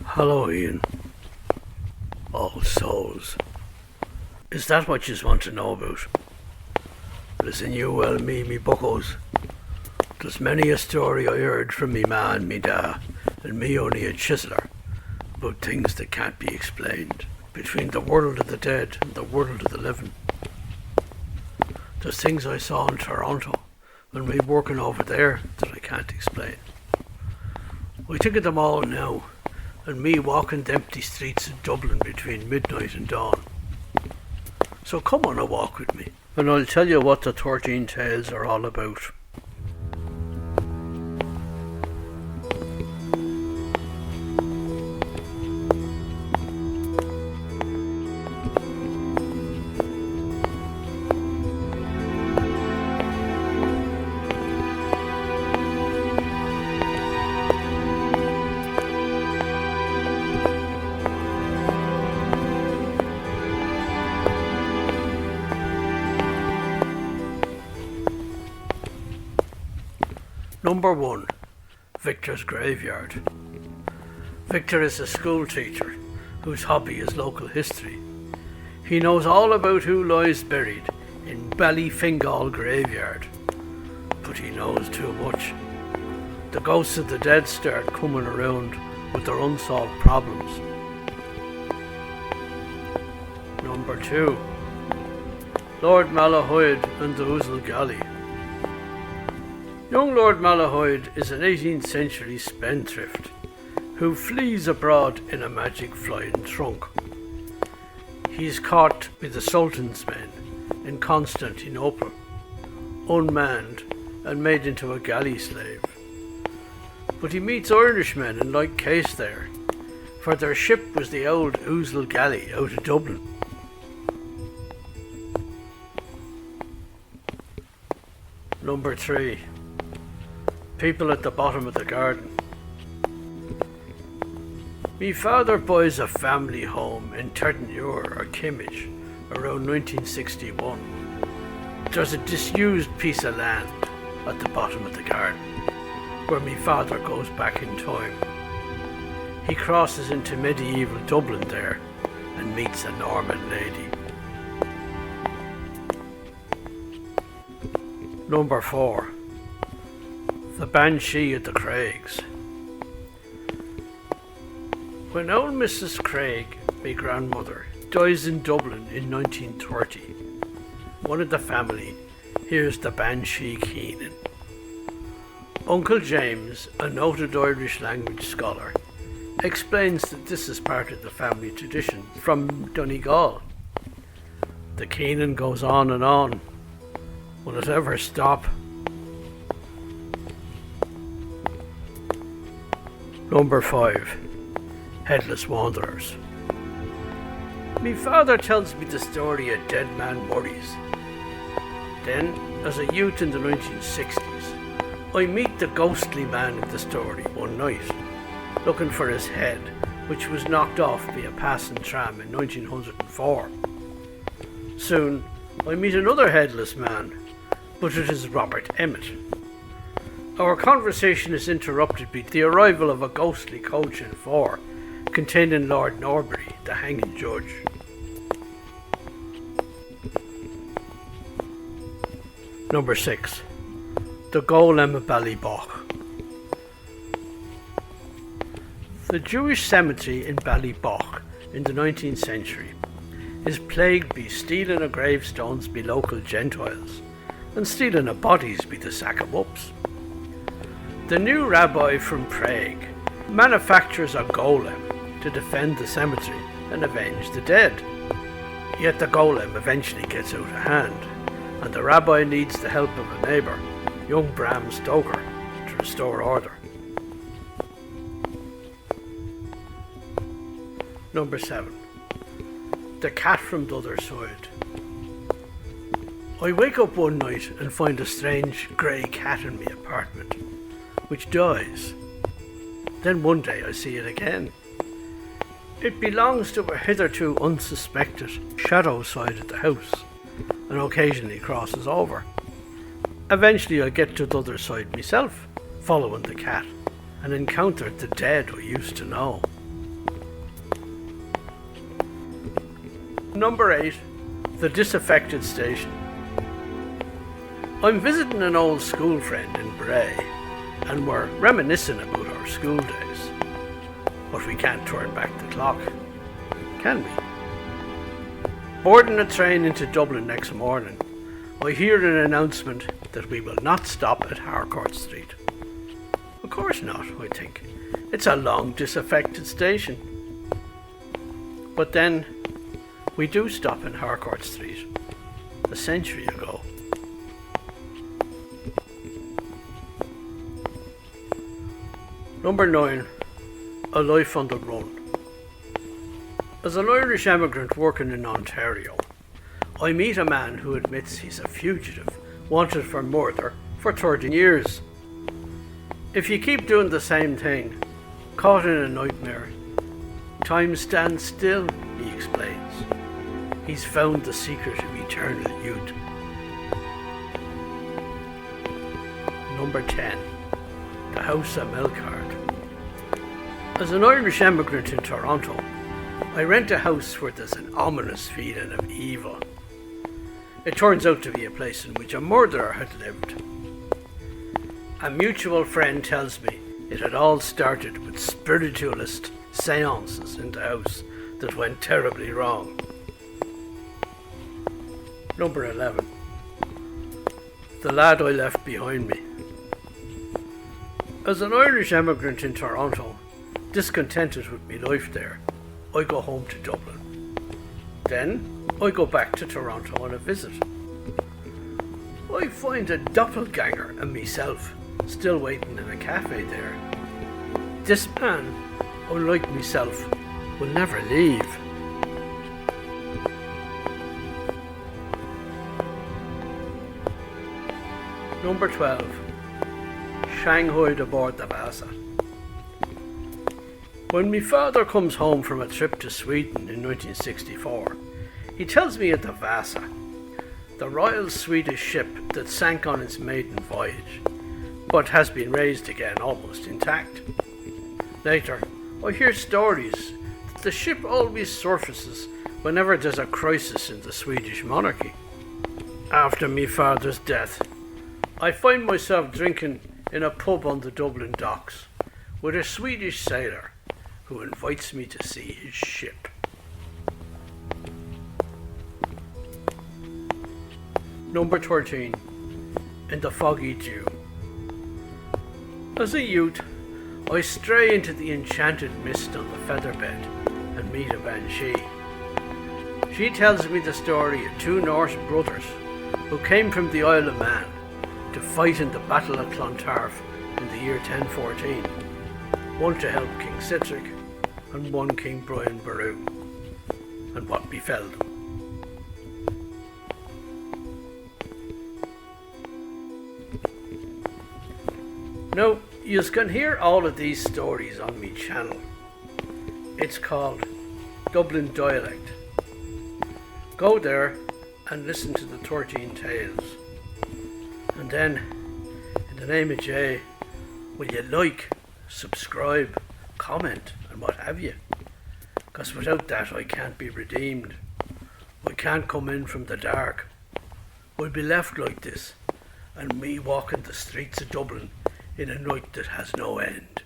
Hallowe'en, All Souls. Is that what you want to know about? Listen you well me buckos. There's many a story I heard from me ma and me da, and me only a chiseler, about things that can't be explained, between the world of the dead and the world of the living. There's things I saw in Toronto when we working over there that I can't explain. I think of them all now, and me walking the empty streets of Dublin between midnight and dawn. So come on a walk with me, and I'll tell you what the 13 tales are all about. Number 1. Victor's Graveyard. Victor is a school teacher whose hobby is local history. He knows all about who lies buried in Ballyfingal Graveyard, but he knows too much. The ghosts of the dead start coming around with their unsolved problems. Number 2. Lord Malahide and the Ouzel Galley. Young Lord Malahide is an 18th century spendthrift who flees abroad in a magic flying trunk. He is caught with the Sultan's men in Constantinople, unmanned and made into a galley slave. But he meets Irishmen in like case there, for their ship was the old Ouzel Galley out of Dublin. Number 3. People at the bottom of the garden. Me father buys a family home in Turlough or Kimmage around 1961. There's a disused piece of land at the bottom of the garden where me father goes back in time. He crosses into medieval Dublin there and meets a Norman lady. Number 4. The Banshee at the Craigs. When old Mrs. Craig, my grandmother, dies in Dublin in 1930, one of the family hears the Banshee keening. Uncle James, a noted Irish language scholar, explains that this is part of the family tradition from Donegal. The keening goes on and on. Will it ever stop? Number 5. Headless Wanderers. Me father tells me the story of Dead Man Murray's. Then, as a youth in the 1960s, I meet the ghostly man of the story one night, looking for his head, which was knocked off by a passing tram in 1904. Soon, I meet another headless man, but it is Robert Emmett. Our conversation is interrupted by the arrival of a ghostly coach and four, containing Lord Norbury, the hanging judge. Number 6. The Golem of Ballybough. The Jewish cemetery in Ballybough in the 19th century is plagued by stealing of gravestones by local Gentiles and stealing of bodies by the sack-em-ups. The new rabbi from Prague manufactures a golem to defend the cemetery and avenge the dead. Yet the golem eventually gets out of hand, and the rabbi needs the help of a neighbour, young Bram Stoker, to restore order. Number 7. The Cat from the Other Side. I wake up one night and find a strange grey cat in my apartment, which dies. Then one day I see it again. It belongs to a hitherto unsuspected shadow side of the house and occasionally crosses over. Eventually I get to the other side myself, following the cat, and encountered the dead we used to know. Number 8. The Disaffected Station. I'm visiting an old school friend in Bray, and we're reminiscing about our school days. But we can't turn back the clock, can we? Boarding a train into Dublin next morning, I hear an announcement that we will not stop at Harcourt Street. Of course not, I think. It's a long disaffected station. But then, we do stop in Harcourt Street, a century ago. Number 9. A Life on the Run. As an Irish emigrant working in Ontario, I meet a man who admits he's a fugitive, wanted for murder for 30 years. If you keep doing the same thing, caught in a nightmare, time stands still, he explains. He's found the secret of eternal youth. Number 10. The House at Melkarth. As an Irish emigrant in Toronto, I rent a house where there's an ominous feeling of evil. It turns out to be a place in which a murderer had lived. A mutual friend tells me it had all started with spiritualist seances in the house that went terribly wrong. Number 11. The Lad I Left Behind Me. As an Irish emigrant in Toronto, discontented with my life there, I go home to Dublin. Then I go back to Toronto on a visit. I find a doppelganger and myself still waiting in a cafe there. This man, unlike myself, will never leave. Number 12. Shanghaied aboard the Vasa. When my father comes home from a trip to Sweden in 1964, he tells me of the Vasa, the Royal Swedish ship that sank on its maiden voyage, but has been raised again almost intact. Later, I hear stories that the ship always surfaces whenever there's a crisis in the Swedish monarchy. After my father's death, I find myself drinking in a pub on the Dublin docks with a Swedish sailor who invites me to see his ship. Number 13. In the Foggy Dew. As a youth, I stray into the enchanted mist on the featherbed and meet a Banshee. She tells me the story of two Norse brothers who came from the Isle of Man to fight in the Battle of Clontarf in the year 1014, one to help King Sitric and one King Brian Boru, and what befell them. Now, you can hear all of these stories on my channel. It's called Dublin Dialect. Go there and listen to the 13 tales. And then, in the name of Jay, will you like, subscribe, comment, and what have you? Because without that I can't be redeemed. I can't come in from the dark. I'll be left like this, and me walking the streets of Dublin in a night that has no end.